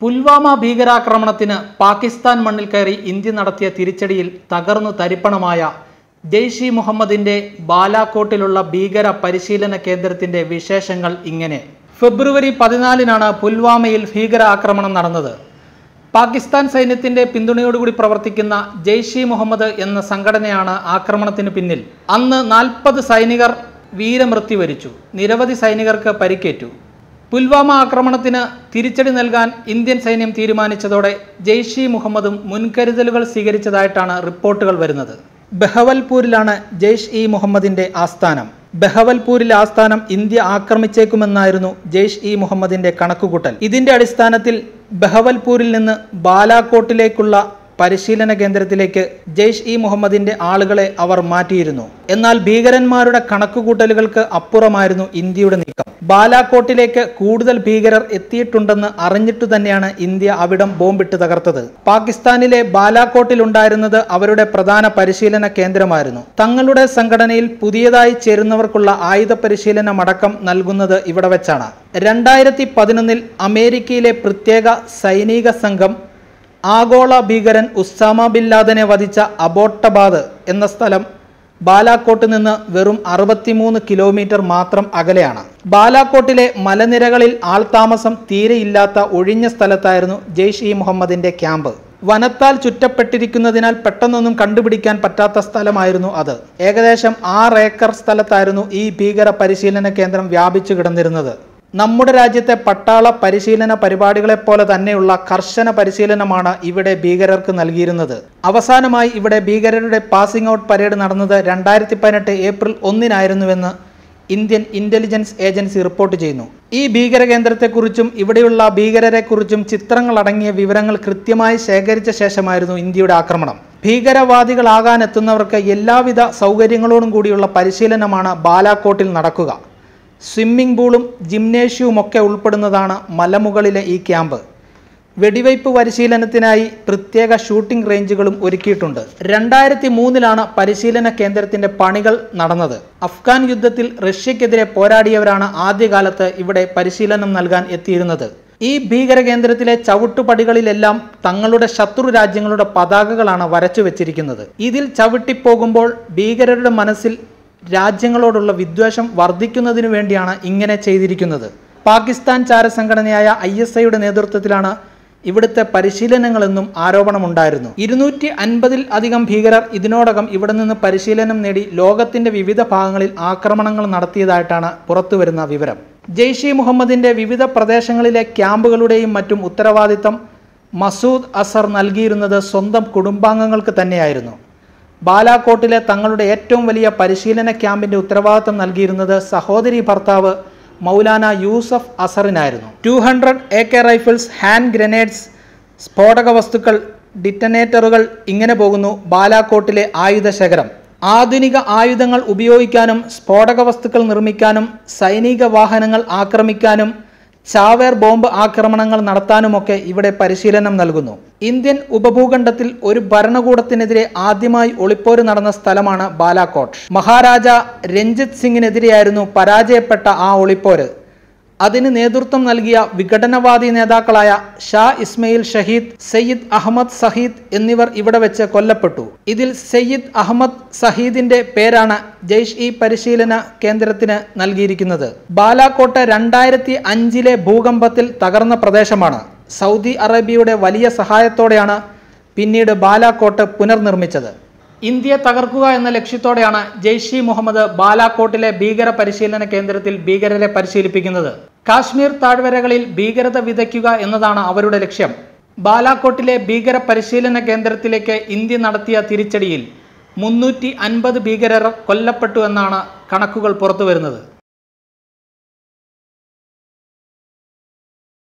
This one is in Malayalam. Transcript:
പുൽവാമ ഭീകരാക്രമണത്തിന് പാകിസ്ഥാൻ മണ്ണിൽ കയറി ഇന്ത്യ നടത്തിയ തിരിച്ചടിയിൽ തകർന്നു തരിപ്പണമായ ജെയ്ഷ് ഇ മുഹമ്മദിന്റെ ബാലാകോട്ടിലുള്ള ഭീകര പരിശീലന കേന്ദ്രത്തിന്റെ വിശേഷങ്ങൾ ഇങ്ങനെ. ഫെബ്രുവരി 14-നാണ് പുൽവാമയിൽ ഭീകരാക്രമണം നടന്നത്. പാകിസ്ഥാൻ സൈന്യത്തിന്റെ പിന്തുണയോടുകൂടി പ്രവർത്തിക്കുന്ന ജെയ്ഷ് ഇ മുഹമ്മദ് എന്ന സംഘടനയാണ് ആക്രമണത്തിന് പിന്നിൽ. അന്ന് 40 സൈനികർ വീരമൃത്യു വരിച്ചു, നിരവധി സൈനികർക്ക് പരിക്കേറ്റു. പുൽവാമ ആക്രമണത്തിന് തിരിച്ചടി നൽകാൻ ഇന്ത്യൻ സൈന്യം തീരുമാനിച്ചതോടെ ജെയ്ഷ് ഇ മുഹമ്മദും മുൻകരുതലുകൾ സ്വീകരിച്ചതായിട്ടാണ് റിപ്പോർട്ടുകൾ വരുന്നത്. ബഹവൽപൂരിലാണ് ജെയ്ഷ് ഇ മുഹമ്മദിന്റെ ആസ്ഥാനം. ബഹവൽപൂരിലെ ആസ്ഥാനം ഇന്ത്യ ആക്രമിച്ചേക്കുമെന്നായിരുന്നു ജെയ്ഷ് ഇ മുഹമ്മദിന്റെ കണക്കുകൂട്ടൽ. ഇതിന്റെ അടിസ്ഥാനത്തിൽ ബഹവൽപൂരിൽ നിന്ന് ബാലാകോട്ടിലേക്കുള്ള പരിശീലന കേന്ദ്രത്തിലേക്ക് ജെയ്ഷ് ഇ മുഹമ്മദിന്റെ ആളുകളെ അവർ മാറ്റിയിരുന്നു. എന്നാൽ ഭീകരന്മാരുടെ കണക്കുകൂട്ടലുകൾക്ക് അപ്പുറമായിരുന്നു ഇന്ത്യയുടെ നീക്കം. ബാലാകോട്ടിലേക്ക് കൂടുതൽ ഭീകരർ എത്തിയിട്ടുണ്ടെന്ന് അറിഞ്ഞിട്ടു തന്നെയാണ് ഇന്ത്യ അവിടം ബോംബിട്ട് തകർത്തത്. പാകിസ്ഥാനിലെ ബാലാകോട്ടിലുണ്ടായിരുന്നത് അവരുടെ പ്രധാന പരിശീലന കേന്ദ്രമായിരുന്നു. തങ്ങളുടെ സംഘടനയിൽ പുതിയതായി ചേരുന്നവർക്കുള്ള ആയുധ പരിശീലനമടക്കം നൽകുന്നത് ഇവിടെ വെച്ചാണ്. 2011-ൽ അമേരിക്കയിലെ പ്രത്യേക സൈനിക സംഘം ആഗോള ഭീകരൻ ഉസാമ ബിൻ ലാദനെ വധിച്ച അബോട്ടബാദ് എന്ന സ്ഥലം ബാലാകോട്ട് നിന്ന് വെറും 63 കിലോമീറ്റർ മാത്രം അകലെയാണ്. ബാലാകോട്ടിലെ മലനിരകളിൽ ആൾതാമസം തീരെയില്ലാത്ത ഒഴിഞ്ഞ സ്ഥലത്തായിരുന്നു ജെയ്ഷ് ഇ മുഹമ്മദിന്റെ ക്യാമ്പ്. വനത്താൽ ചുറ്റപ്പെട്ടിരിക്കുന്നതിനാൽ പെട്ടെന്നൊന്നും കണ്ടുപിടിക്കാൻ പറ്റാത്ത സ്ഥലമായിരുന്നു അത്. ഏകദേശം 6 ഏക്കർ സ്ഥലത്തായിരുന്നു ഈ ഭീകര പരിശീലന കേന്ദ്രം വ്യാപിച്ചു കിടന്നിരുന്നത്. നമ്മുടെ രാജ്യത്തെ പട്ടാള പരിശീലന പരിപാടികളെപ്പോലെ തന്നെയുള്ള കർശന പരിശീലനമാണ് ഇവിടെ ഭീകരർക്ക് നൽകിയിരുന്നത്. അവസാനമായി ഇവിടെ ഭീകരരുടെ പാസിംഗ് ഔട്ട് പരേഡ് നടന്നത് 2018 ഏപ്രിൽ 1-നായിരുന്നുവെന്ന് ഇന്ത്യൻ ഇന്റലിജൻസ് ഏജൻസി റിപ്പോർട്ട് ചെയ്യുന്നു. ഈ ഭീകര കേന്ദ്രത്തെക്കുറിച്ചും ഇവിടെയുള്ള ഭീകരരെക്കുറിച്ചും ചിത്രങ്ങളടങ്ങിയ വിവരങ്ങൾ കൃത്യമായി ശേഖരിച്ച ശേഷമായിരുന്നു ഇന്ത്യയുടെ ആക്രമണം. ഭീകരവാദികളാകാനെത്തുന്നവർക്ക് എല്ലാവിധ സൗകര്യങ്ങളോടും കൂടിയുള്ള പരിശീലനമാണ് ബാലാകോട്ടിൽ നടക്കുക. സ്വിമ്മിംഗ് പൂളും ജിംനേഷ്യവുമൊക്കെ ഉൾപ്പെടുന്നതാണ് മലമുകളിലെ ഈ ക്യാമ്പ്. വെടിവയ്പ് പരിശീലനത്തിനായി പ്രത്യേക ഷൂട്ടിംഗ് റേഞ്ചുകളും ഒരുക്കിയിട്ടുണ്ട്. 2003-ലാണ് പരിശീലന കേന്ദ്രത്തിന്റെ പണികൾ നടന്നത്. അഫ്ഗാൻ യുദ്ധത്തിൽ റഷ്യക്കെതിരെ പോരാടിയവരാണ് ആദ്യകാലത്ത് ഇവിടെ പരിശീലനം നൽകാൻ എത്തിയിരുന്നത്. ഈ ഭീകര കേന്ദ്രത്തിലെ ചവിട്ടുപടികളിലെല്ലാം തങ്ങളുടെ ശത്രു രാജ്യങ്ങളുടെ പതാകകളാണ് വരച്ചു വെച്ചിരിക്കുന്നത്. ഇതിൽ ചവിട്ടിപ്പോകുമ്പോൾ ഭീകരരുടെ മനസ്സിൽ രാജ്യങ്ങളോടുള്ള വിദ്വേഷം വർദ്ധിക്കുന്നതിനു വേണ്ടിയാണ് ഇങ്ങനെ ചെയ്തിരിക്കുന്നത്. പാകിസ്ഥാൻ ചാരസംഘടനയായ ISIയുടെ നേതൃത്വത്തിലാണ് ഇവിടുത്തെ പരിശീലനങ്ങളെന്നും ആരോപണമുണ്ടായിരുന്നു. 250-ൽ അധികം ഭീകരർ ഇതിനോടകം ഇവിടെ നിന്ന് പരിശീലനം നേടി ലോകത്തിന്റെ വിവിധ ഭാഗങ്ങളിൽ ആക്രമണങ്ങൾ നടത്തിയതായിട്ടാണ് പുറത്തുവരുന്ന വിവരം. ജെയ്ഷ് ഇ മുഹമ്മദിന്റെ വിവിധ പ്രദേശങ്ങളിലെ ക്യാമ്പുകളുടെയും മറ്റും ഉത്തരവാദിത്തം മസൂദ് അസർ നൽകിയിരുന്നത് സ്വന്തം കുടുംബാംഗങ്ങൾക്ക് തന്നെയായിരുന്നു. ബാലാകോട്ടിലെ തങ്ങളുടെ ഏറ്റവും വലിയ പരിശീലന ക്യാമ്പിന്റെ ഉത്തരവാദിത്തം നൽകിയിരുന്നത് സഹോദരി ഭർത്താവ് മൗലാന യൂസഫ് അസറിനായിരുന്നു. 200 AK റൈഫിൾസ്, ഹാൻഡ് ഗ്രനേഡ്സ്, സ്ഫോടക വസ്തുക്കൾ, ഡിറ്റനേറ്ററുകൾ, ഇങ്ങനെ പോകുന്നു ബാലാകോട്ടിലെ ആയുധ ശേഖരം. ആധുനിക ആയുധങ്ങൾ ഉപയോഗിക്കാനും സ്ഫോടക വസ്തുക്കൾ നിർമ്മിക്കാനും സൈനിക വാഹനങ്ങൾ ആക്രമിക്കാനും ചാവേർ ബോംബ് ആക്രമണങ്ങൾ നടത്താനുമൊക്കെ ഇവിടെ പരിശീലനം നൽകുന്നു. ഇന്ത്യൻ ഉപഭൂഖണ്ഡത്തിൽ ഒരു ഭരണകൂടത്തിനെതിരെ ആദ്യമായി ഒളിപ്പോര് നടന്ന സ്ഥലമാണ് ബാലാകോട്ട്. മഹാരാജ രഞ്ജിത് സിംഗിനെതിരെയായിരുന്നു പരാജയപ്പെട്ട ആ ഒളിപ്പോര്. അതിന് നേതൃത്വം നൽകിയ വിഘടനവാദി നേതാക്കളായ ഷാ ഇസ്മയിൽ ഷഹീദ്, സയ്യിദ് അഹമ്മദ് സഹീദ് എന്നിവർ ഇവിടെ വെച്ച് കൊല്ലപ്പെട്ടു. ഇതിൽ സയ്യിദ് അഹമ്മദ് സഹീദിന്റെ പേരാണ് ജെയ്ഷ് ഇ പരിശീലന കേന്ദ്രത്തിന് നൽകിയിരിക്കുന്നത്. ബാലാകോട്ട് 2005-ലെ ഭൂകമ്പത്തിൽ തകർന്ന പ്രദേശമാണ്. സൗദി അറേബ്യയുടെ വലിയ സഹായത്തോടെയാണ് പിന്നീട് ബാലാകോട്ട് പുനർനിർമ്മിച്ചത്. ഇന്ത്യയെ തകർക്കുക എന്ന ലക്ഷ്യത്തോടെയാണ് ജെയ്ഷ് ഇ മുഹമ്മദ് ബാലാകോട്ടിലെ ഭീകര പരിശീലന കേന്ദ്രത്തിൽ ഭീകരരെ പരിശീലിപ്പിക്കുന്നത്. കാശ്മീർ താഴ്വരകളിൽ ഭീകരത വിതയ്ക്കുക എന്നതാണ് അവരുടെ ലക്ഷ്യം. ബാലാകോട്ടിലെ ഭീകര പരിശീലന കേന്ദ്രത്തിലേക്ക് ഇന്ത്യ നടത്തിയ തിരിച്ചടിയിൽ 350 ഭീകരർ കൊല്ലപ്പെട്ടു എന്നാണ് കണക്കുകൾ പുറത്തുവരുന്നത്.